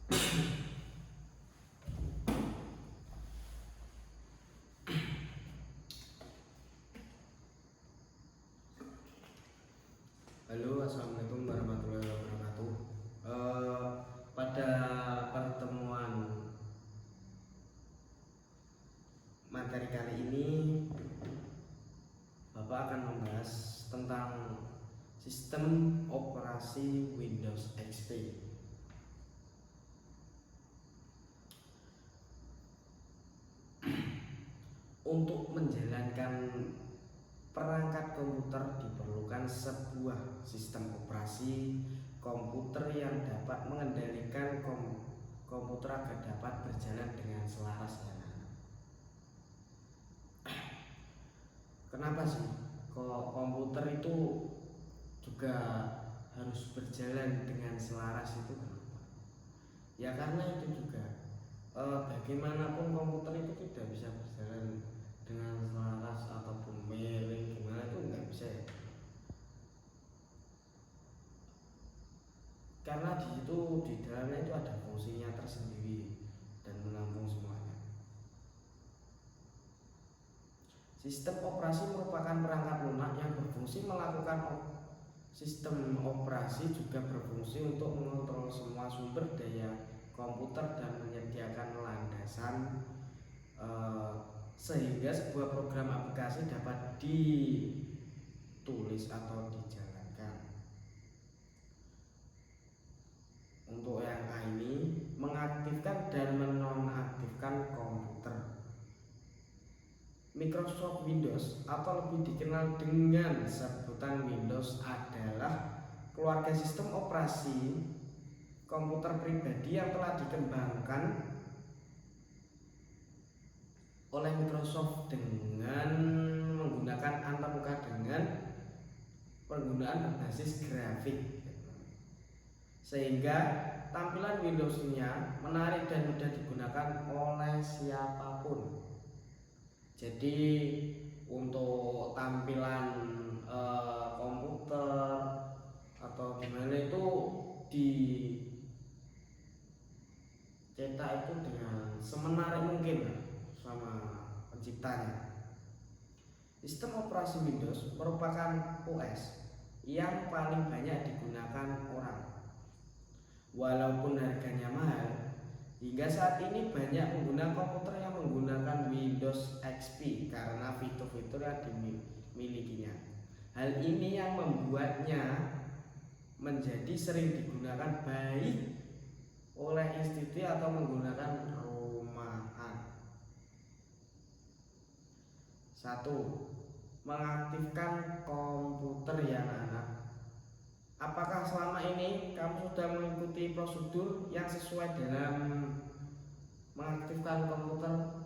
Halo, assalamualaikum warahmatullahi wabarakatuh. Pada pertemuan materi kali ini, Bapak akan membahas tentang sistem operasi Windows XP. Untuk menjalankan perangkat komputer diperlukan sebuah sistem operasi komputer yang dapat mengendalikan komputer agar dapat berjalan dengan selaras. Kenapa sih kok komputer itu juga harus berjalan dengan selaras itu? Kenapa? Ya karena itu juga bagaimanapun komputer itu tidak bisa berjalan dengan selaras ataupun miring gimana itu nggak bisa ya. Karena di situ di dalamnya itu ada fungsinya tersendiri dan menampung semuanya. Sistem operasi merupakan perangkat lunak yang berfungsi melakukan sistem operasi juga berfungsi untuk mengontrol semua sumber daya komputer dan menyediakan landasan sehingga sebuah program aplikasi dapat ditulis atau dijalankan. Untuk yang A ini mengaktifkan dan menonaktifkan komputer. Microsoft Windows atau lebih dikenal dengan sebutan Windows adalah keluarga sistem operasi komputer pribadi yang telah dikembangkan oleh Microsoft dengan menggunakan antarmuka dengan penggunaan berbasis grafik, sehingga tampilan Windows-nya menarik dan mudah digunakan oleh siapapun. Jadi untuk tampilan komputer atau gimana itu dicetak itu dengan semenarik mungkin sama penciptanya. Sistem operasi Windows merupakan OS yang paling banyak digunakan orang. Walaupun harganya mahal, hingga saat ini banyak pengguna komputer yang menggunakan Windows XP karena fitur-fitur yang dimilikinya. Hal ini yang membuatnya menjadi sering digunakan baik oleh institusi atau menggunakan rumahan. 1. Mengaktifkan komputer ya anak-anak. Apakah selama ini kamu sudah mengikuti prosedur yang sesuai dalam mengaktifkan komputer?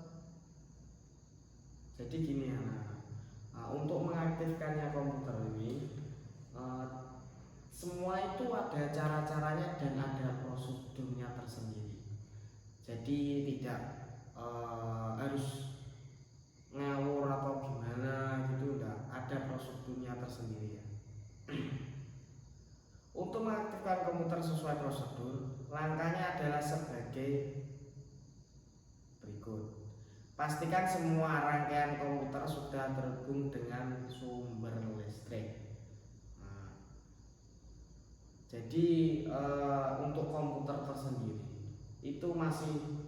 Jadi gini anak-anak, untuk mengaktifkannya komputer ini semua itu ada cara-caranya dan ada prosedurnya tersendiri. Jadi tidak harus ngawur atau gimana gitu, enggak, ada prosedurnya tersendiri ya. Untuk mengaktifkan komputer sesuai prosedur, langkahnya adalah sebagai berikut. Pastikan semua rangkaian komputer sudah terhubung dengan sumber listrik. Jadi untuk komputer tersendiri itu masih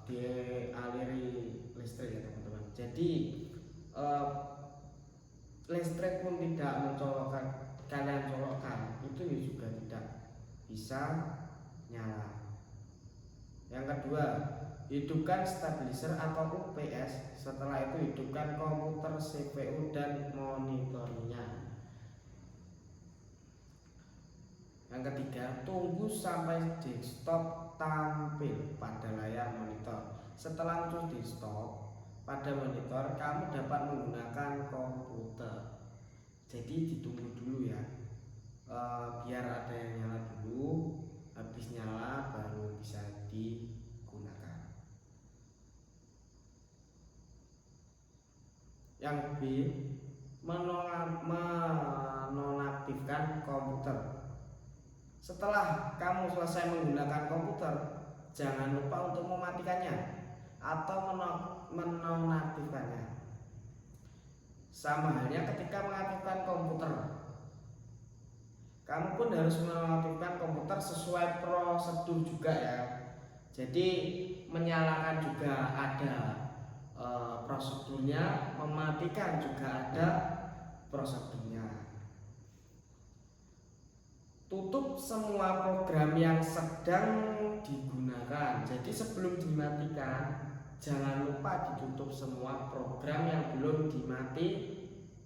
dialiri listrik ya teman-teman. Jadi listrik pun tidak mencolokkan, kalian colokkan itu juga tidak bisa nyala. Yang kedua, hidupkan stabilizer atau UPS. Setelah itu hidupkan komputer, CPU dan monitornya. Yang ketiga, tunggu sampai desktop tampil pada layar monitor. Setelah muncul desktop pada monitor, kamu dapat menggunakan komputer. Jadi ditunggu dulu ya, biar ada yang nyala dulu, habis nyala baru bisa digunakan. Yang B, menonaktifkan komputer. Setelah kamu selesai menggunakan komputer, jangan lupa untuk mematikannya atau menonaktifkannya. Sama halnya ketika mengaktifkan komputer, kamu pun harus menonaktifkan komputer sesuai prosedur juga ya. Jadi menyalakan juga ada prosedurnya, mematikan juga ada prosedurnya. Tutup semua program yang sedang digunakan. Jadi sebelum dimatikan, jangan lupa ditutup semua program yang belum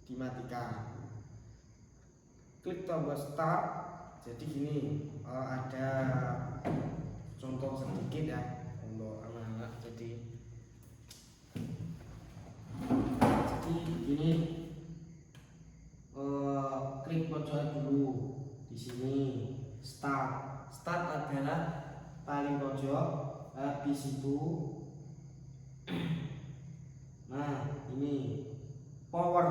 dimatikan. Klik tombol start. Jadi gini, ada contoh sedikit ya untuk anak-anak. Jadi gini, klik pojok dulu. Di sini start adalah paling pojok. Habis itu nah ini power,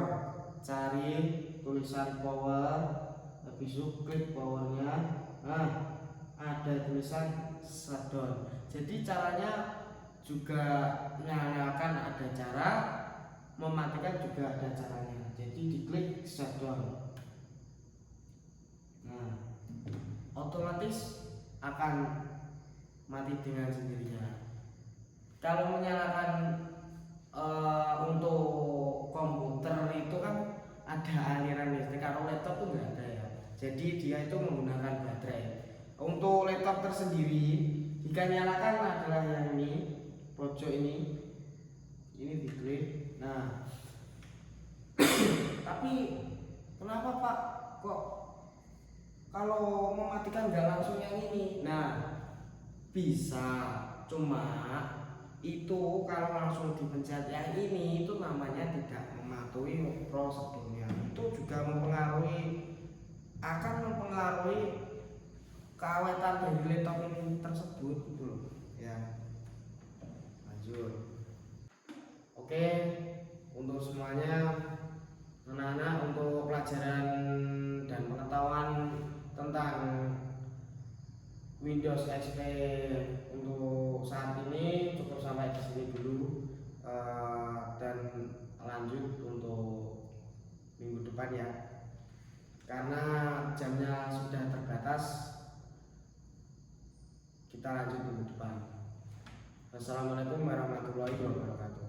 cari tulisan power, habis itu klik powernya. Nah ada tulisan shutdown. Jadi caranya juga nyalakan ada cara, mematikan juga ada caranya. Jadi diklik shutdown. Nah, otomatis akan mati dengan sendirinya. Kalau menyalakan untuk komputer itu kan ada aliran listrik, kalau laptop itu nggak ada ya. Jadi dia itu menggunakan baterai. Untuk laptop tersendiri, jika nyalakan adalah yang ini, pojok ini diklik. Nah, tapi kenapa Pak kok kalau mematikan nggak langsung yang ini? Nah, bisa, cuma itu kalau langsung dipencet yang ini itu namanya tidak mematuhi prosedurnya. Itu juga akan mempengaruhi keawetan dari laptop ini tersebut gitu loh ya. Lanjut. Oke, untuk semuanya anak-anak, untuk pelajaran dan pengetahuan tentang Windows XP untuk saat ini cukup sampai di sini dulu, dan lanjut untuk minggu depan ya, karena jamnya sudah terbatas. Kita lanjut minggu depan. Wassalamualaikum warahmatullahi wabarakatuh.